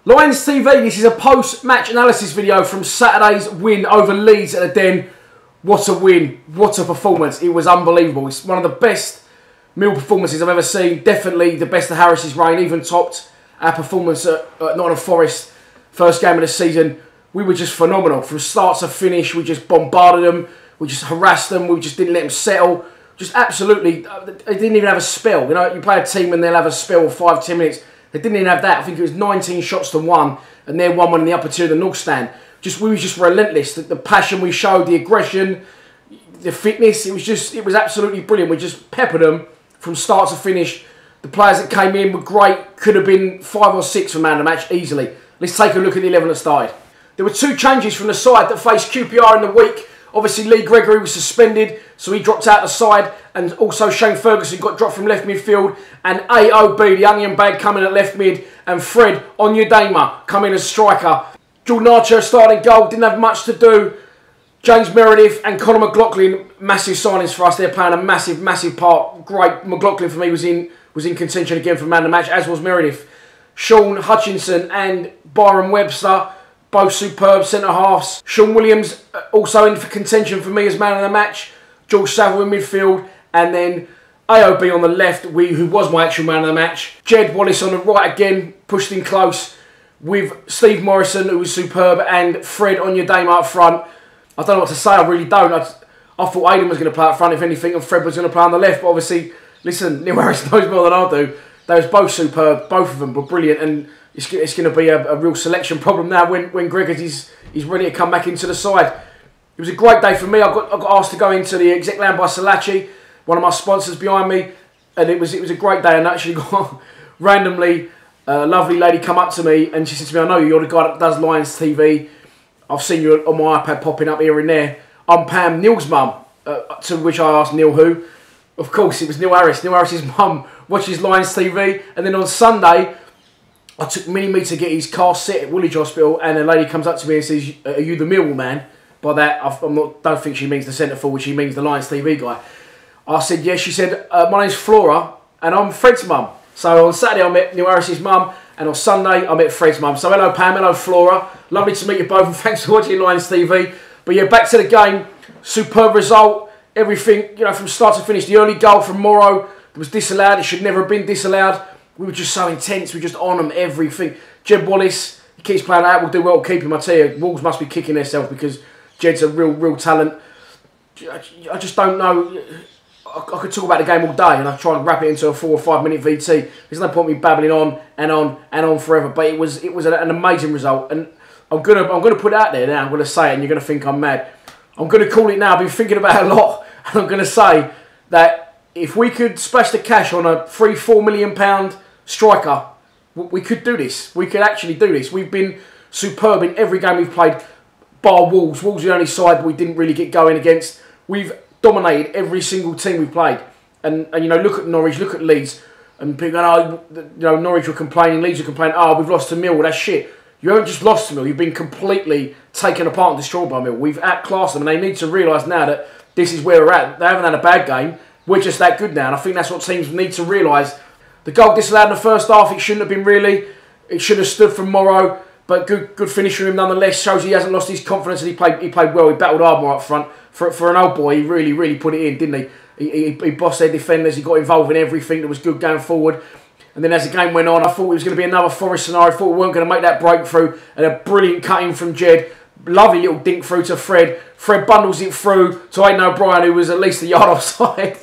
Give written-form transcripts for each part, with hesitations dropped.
Lions TV, this is a post-match analysis video from Saturday's win over Leeds at the Den. What a win, what a performance. It was unbelievable. It's one of the best Mill performances I've ever seen. Definitely the best of Harris's reign, even topped our performance at Nottingham Forest, first game of the season. We were just phenomenal. From start to finish, we just bombarded them, we just harassed them, we just didn't let them settle. Just absolutely, they didn't even have a spell. You know, you play a team and they'll have a spell of 5-10 minutes. They didn't even have that. I think it was 19 shots to 1, and they're 1-1 in the upper tier of the North Stand. We were just relentless. The passion we showed, the aggression, the fitness, it was absolutely brilliant. We just peppered them from start to finish. The players that came in were great. Could have been 5 or 6 for man of the match easily. Let's take a look at the 11 that started. There were 2 changes from the side that faced QPR in the week. Obviously, Lee Gregory was suspended, so he dropped out the side, and also Shane Ferguson got dropped from left midfield, and AOB, the onion bag, coming at left mid, and Fred Onyedema coming as striker. Jordan Archer starting goal, didn't have much to do. James Meredith and Conor McLaughlin, massive signings for us. They're playing a massive, massive part. Great. McLaughlin for me was in contention again for man of the match, as was Meredith. Sean Hutchinson and Byron Webster, both superb centre-halves. Sean Williams also in for contention for me as man of the match. George Saville in midfield. And then AOB on the left, who was my actual man of the match. Jed Wallace on the right again, pushed in close with Steve Morrison, who was superb, and Fred Onyedema up front. I don't know what to say, I really don't. I thought Aidan was going to play up front, if anything, and Fred was going to play on the left. But obviously, listen, Neil Harris knows more than I do. They was both superb, both of them were brilliant, and it's going to be a real selection problem now when Gregors is ready to come back into the side. It was a great day for me. I got asked to go into the exec lounge by Salachi, one of my sponsors behind me, and it was a great day. And I actually got randomly a lovely lady come up to me and she said to me, "I know you're the guy that does Lions TV. I've seen you on my iPad popping up here and there. I'm Pam, Neil's mum." To which I asked, "Neil who?" Of course, it was Neil Harris. Neil Harris's mum watches Lions TV, and then on Sunday, I took Mini-Me to get his car set at Woolwich Hospital, and a lady comes up to me and says, "Are you the Millwall man?" By that, don't think she means the centre forward, she means the Lions TV guy. I said, yes. She said, "My name's Flora, and I'm Fred's mum." So on Saturday, I met Neil Harris's mum, and on Sunday, I met Fred's mum. So hello, Pam, hello, Flora. Lovely to meet you both, and thanks for watching Lions TV. But yeah, back to the game. Superb result. Everything, you know, from start to finish. The early goal from Morrow was disallowed. It should never have been disallowed. We were just so intense. We were just on them, everything. Jed Wallace, he keeps playing out. We'll do well to keep him. I tell you, Wolves must be kicking themselves because Jed's a real talent. I just don't know. I could talk about the game all day and I try and wrap it into a 4 or 5 minute VT. There's no point me babbling on and on forever. But it was an amazing result, and I'm gonna put it out there now. I'm gonna say it, and you're gonna think I'm mad. I'm gonna call it now. I've been thinking about it a lot, and I'm gonna say that if we could splash the cash on a £3-4 million striker, we could do this. We could actually do this. We've been superb in every game we've played, bar Wolves. Wolves are the only side we didn't really get going against. We've dominated every single team we've played. And you know, look at Norwich, look at Leeds. And people go, "Oh, you know, Norwich were complaining, Leeds were complaining, oh, we've lost to Mill." Well, that's shit. You haven't just lost to Mill, you've been completely taken apart and destroyed by Mill. We've outclassed them, and they need to realise now that this is where we're at. They haven't had a bad game. We're just that good now, and I think that's what teams need to realise. The goal disallowed in the first half, it shouldn't have been really. It should have stood from Morrow, but good finish from him nonetheless. Shows he hasn't lost his confidence, and he played well. He battled hard more up front. For an old boy, he really put it in, didn't he? He bossed their defenders, he got involved in everything that was good going forward. And then as the game went on, I thought it was going to be another Forest scenario. I thought we weren't going to make that breakthrough. And a brilliant cut-in from Jed. Lovely little dink through to Fred. Fred bundles it through to Aidan O'Brien, who was at least a yard offside.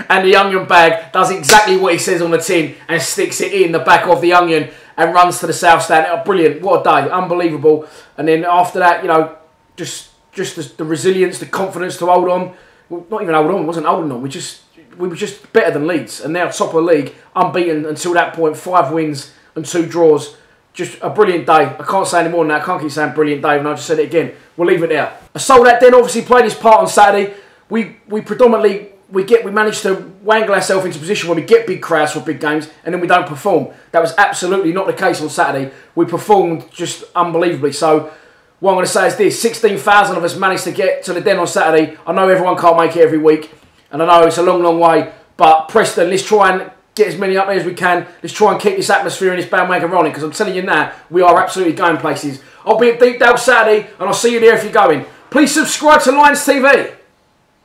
And the onion bag does exactly what he says on the tin and sticks it in the back of the onion and runs to the south stand. Oh, brilliant. What a day. Unbelievable. And then after that, you know, just the resilience, the confidence to hold on. Well, not even hold on. It wasn't holding on. We were just better than Leeds. And now top of the league, unbeaten until that point. 5 wins and 2 draws. Just a brilliant day. I can't say any more than that. I can't keep saying brilliant day, and I just said it again. We'll leave it there. A sold out Den obviously played his part on Saturday. We predominantly we manage to wangle ourselves into a position where we get big crowds for big games, and then we don't perform. That was absolutely not the case on Saturday. We performed just unbelievably. So what I'm going to say is this: 16,000 of us managed to get to the Den on Saturday. I know everyone can't make it every week, and I know it's a long way. But Preston, let's try and get as many up there as we can. Let's try and keep this atmosphere and this bandwagon rolling, because I'm telling you now, we are absolutely going places. I'll be at Deepdale Saturday, and I'll see you there if you're going. Please subscribe to Lions TV.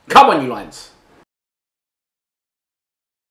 Come on, you Lions.